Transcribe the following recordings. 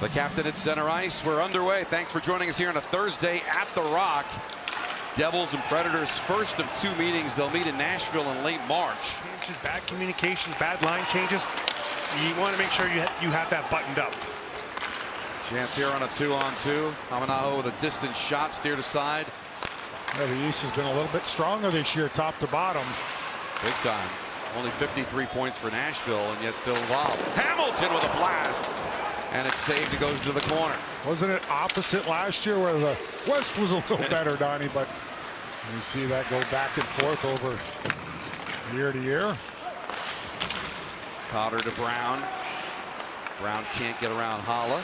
The captain at center ice. We're underway. Thanks for joining us here on a Thursday at the Rock. Devils and Predators, first of two meetings. They'll meet in Nashville in late March. Bad communication, bad line changes. You want to make sure you have that buttoned up. Chance here on a 2-on-2. Hamanaho with a distant shot, steered aside. Yeah, the East has been a little bit stronger this year, top to bottom. Big time. Only 53 points for Nashville, and yet still involved. Hamilton with a blast. And it's saved. It goes to the corner. Wasn't it opposite last year where the West was a little better, Donnie? But you see that go back and forth over year to year. Cotter to Brown. Brown can't get around Haula.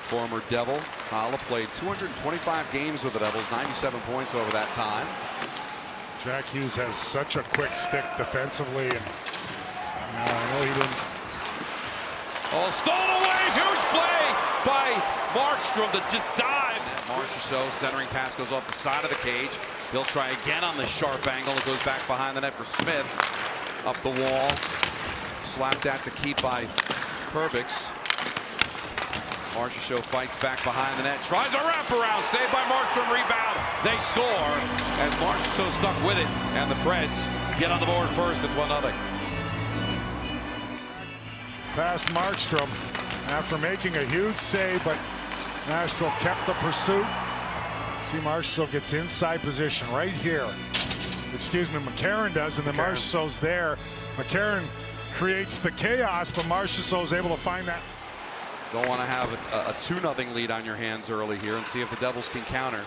Former Devil. Haula played 225 games with the Devils, 97 points over that time. Jack Hughes has such a quick stick defensively, and I know he didn't. Oh, stolen away! Huge play by Markstrom that just dived. Marchessault centering pass goes off the side of the cage. He'll try again on the sharp angle. It goes back behind the net for Smith. Up the wall. Slapped at the keep by Perbix. Marchessault fights back behind the net. Tries a wraparound. Saved by Markstrom. Rebound. They score. And Marchessault stuck with it. And the Preds get on the board first. It's 1-0. Past Markstrom after making a huge save, but Nashville kept the pursuit. See, Marchessault gets inside position right here. Excuse me, McCarron does, and then Marchessault's there. McCarron creates the chaos, but Marchessault is able to find that. Don't want to have a 2-0 lead on your hands early here and see if the Devils can counter.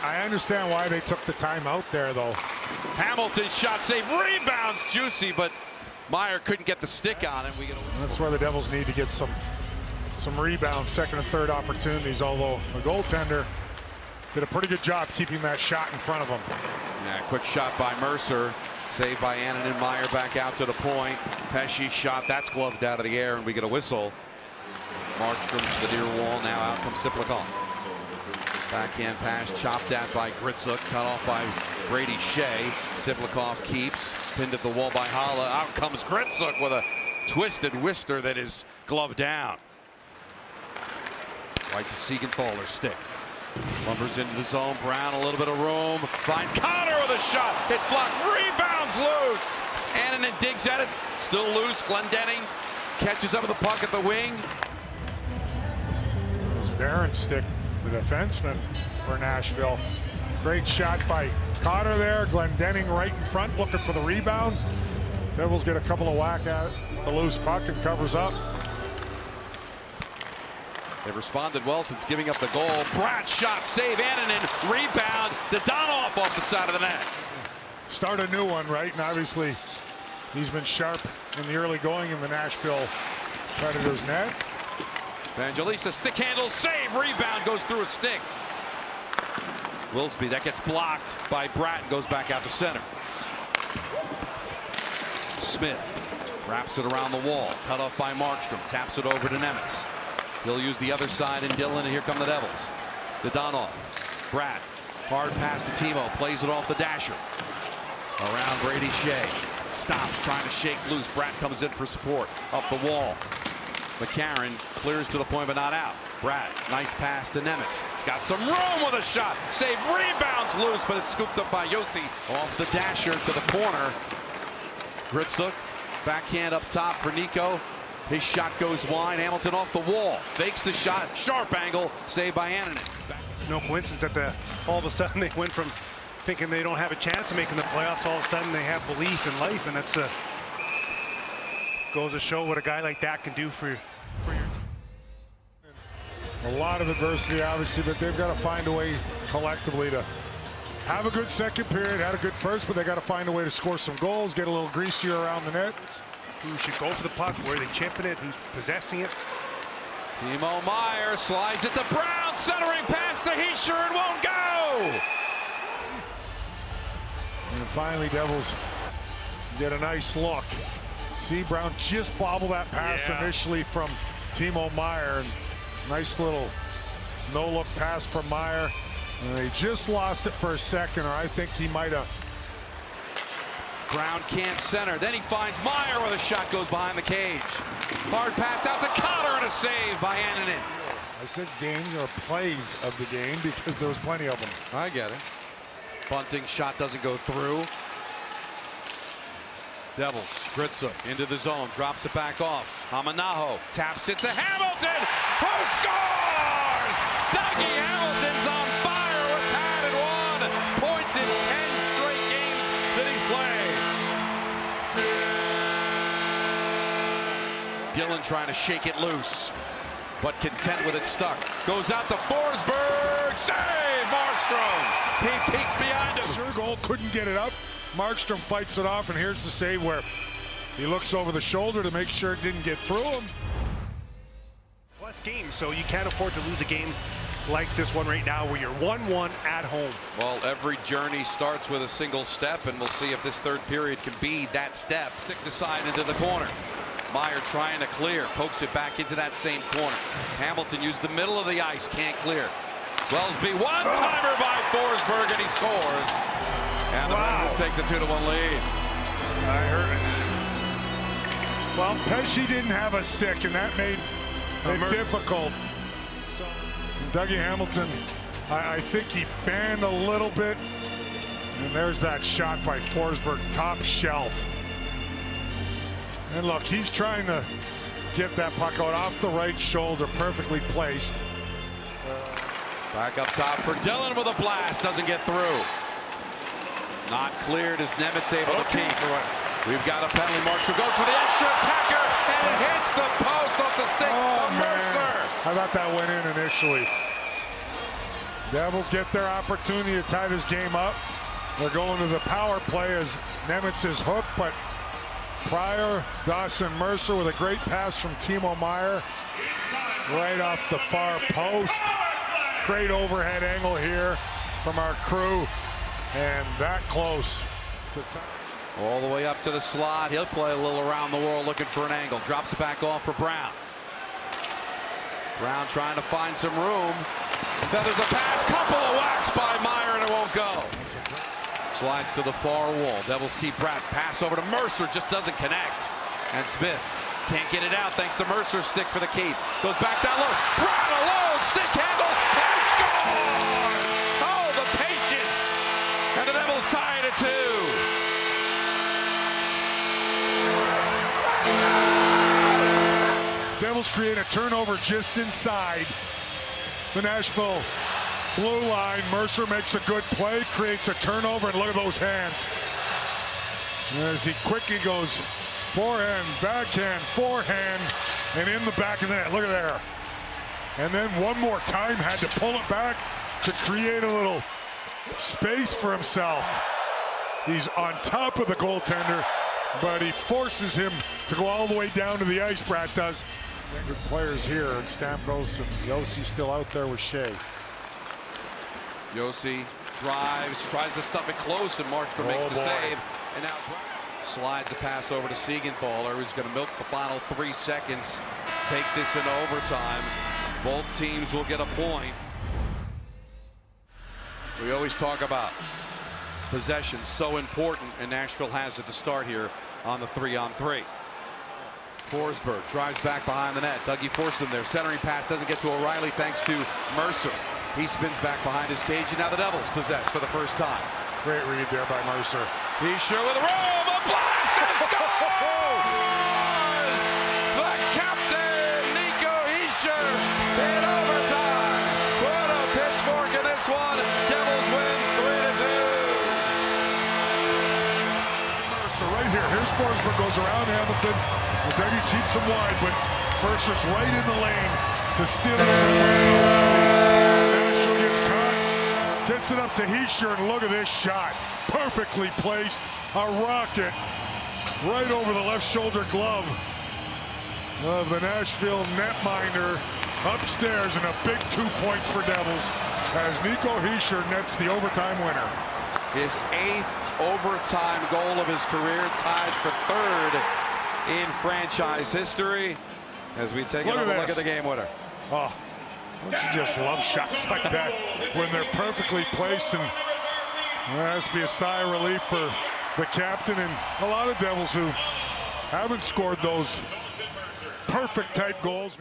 I understand why they took the time out there, though. Hamilton shot save, rebounds juicy, but Meyer couldn't get the stick on him. That's where the Devils need to get some rebounds, second and third opportunities, although the goaltender did a pretty good job keeping that shot in front of him. Yeah, quick shot by Mercer. Saved by Annunen. Meyer back out to the point. Pesce shot. That's gloved out of the air, and we get a whistle. Markstrom to the near wall. Now out comes Siplikov. Backhand pass chopped at by Gritsuk. Cut off by Brady Shea. Siplikov keeps. Pinned at the wall by Haula. Out comes Gritsuk with a twisted whister that is gloved down. Right to Siegenthaler's stick. Lumbers into the zone. Brown, a little bit of room. Finds Cotter with a shot. It's blocked. Rebounds loose. Annunen digs at it. Still loose. Glendening catches up with the puck at the wing. This Barron stick, the defenseman for Nashville. Great shot by Cotter there. Glendening right in front looking for the rebound. Devils get a couple of whack at the loose puck and covers up. They've responded well since giving up the goal. Pratt shot, save, Annunen, rebound. Dadonov off the side of the net. Start a new one, right? And obviously he's been sharp in the early going in the Nashville Predators net. Evangelista stick handle, save, rebound, goes through a stick. Wilsby, that gets blocked by Bratt and goes back out to center. Smith wraps it around the wall. Cut off by Markstrom. Taps it over to Nemitz. He'll use the other side and Dillon, and here come the Devils. Dadonov. Bratt. Hard pass to Timo. Plays it off the dasher. Around Brady Shea. Stops, trying to shake loose. Bratt comes in for support. Up the wall. McCarron clears to the point, but not out. Bratt, nice pass to Nemitz. He's got some room with a shot. Save, rebounds loose, but it's scooped up by Yossi. Off the dasher to the corner. Gritsuk, backhand up top for Nico. His shot goes wide. Hamilton off the wall. Fakes the shot. Sharp angle. Saved by Annunen. No coincidence that all of a sudden they went from thinking they don't have a chance of making the playoffs, all of a sudden they have belief in life, and that's goes to show what a guy like that can do for your team. A lot of adversity, obviously, but they've got to find a way collectively to have a good second period, had a good first, but they got to find a way to score some goals, get a little greasier around the net. Who should go for the puck, where they're chipping it, who's possessing it. Timo Meyer slides it to Brown, centering pass to Hischier and won't go. And finally, Devils get a nice look. See Brown just bobble that pass initially from Timo Meyer. Nice little no-look pass from Meyer. And they just lost it for a second, or I think he might have Brown can't center. Then he finds Meyer where the shot goes behind the cage. Hard pass out to Cotter and a save by Annunen. I said games or plays of the game because there was plenty of them. I get it. Bunting shot doesn't go through. Devils, Gritza into the zone, drops it back off. Hamanaho taps it to Hamilton, who scores! Dougie Hamilton's on fire with tied at 1. Points in 10 straight games that he's played. Dillon trying to shake it loose, but content with it stuck. Goes out to Forsberg, save Markstrom! He peeked behind him. Sure goal, couldn't get it up. Markstrom fights it off, and here's the save where he looks over the shoulder to make sure it didn't get through him. Plus games, so you can't afford to lose a game like this one right now where you're 1-1 at home. Well, every journey starts with a single step, and we'll see if this third period can be that step. Stick the side into the corner. Meyer trying to clear, pokes it back into that same corner. Hamilton used the middle of the ice, can't clear. Wellesby, one-timer by Forsberg, and he scores. And the Predators take the 2-1 lead. I heard it. Well, Pesci didn't have a stick, and that made it difficult. So, Dougie Hamilton, I think he fanned a little bit. And there's that shot by Forsberg, top shelf. And look, he's trying to get that puck out off the right shoulder, perfectly placed. Back up top for Dillon with a blast, doesn't get through. Not cleared as Nemitz able to keep. We've got a penalty. Markstrom goes for the extra attacker, and it hits the post off the stick of Mercer. I thought that went in initially. Devils get their opportunity to tie this game up. They're going to the power play as Nemitz is hooked, but Pryor, Dawson, Mercer with a great pass from Timo Meyer right off the far post. Great overhead angle here from our crew, and that close to all the way up to the slot. He'll play a little around the world looking for an angle. Drops it back off for Brown. Brown trying to find some room. Feathers a pass, couple of whacks by Meyer, and it won't go. Slides to the far wall. Devils keep Pratt. Pass over to Mercer, just doesn't connect. And Smith can't get it out thanks to Mercer's stick for the keep. Goes back down low. Pratt alone, stick handles, and scores! Oh, the patience! And the Devils tie it at 2. Devils create a turnover just inside the Nashville blue line. Mercer makes a good play, creates a turnover, and look at those hands. As he quickly goes forehand, backhand, forehand, and in the back of the net. Look at there. And then one more time had to pull it back to create a little space for himself. He's on top of the goaltender, but he forces him to go all the way down to the ice, Brad does. Good players here, and Stamkos and Josi still out there with Shea. Josi drives, tries to stuff it close, and Markstrom makes the save. And now slides the pass over to Siegenthaler, who's going to milk the final 3 seconds, take this into overtime. Both teams will get a point. We always talk about possession, so important, and Nashville has it to start here on the 3-on-3. Forsberg drives back behind the net. Dougie forces him there. Centering pass doesn't get to O'Reilly thanks to Mercer. He spins back behind his cage, and now the Devils possess for the first time. Great read there by Mercer. Hischier with a roll, a blast, and scores! The captain, Nico Hischier, in overtime. Put a pitchfork in this one. Devils win 3-2. Mercer right here. Here's Forsberg, goes around Hamilton. Dougie keeps him wide, but Mercer's right in the lane to steal it. Nashville gets caught, gets it up to Hischier, and look at this shot. Perfectly placed, a rocket right over the left shoulder glove of the Nashville netminder upstairs, and a big 2 points for Devils as Nico Hischier nets the overtime winner. His 8th overtime goal of his career, tied for 3rd in franchise history, as we take another look at the game winner. Oh, don't you just love shots like that when they're perfectly placed? And there has to be a sigh of relief for the captain, and a lot of Devils who haven't scored those perfect type goals.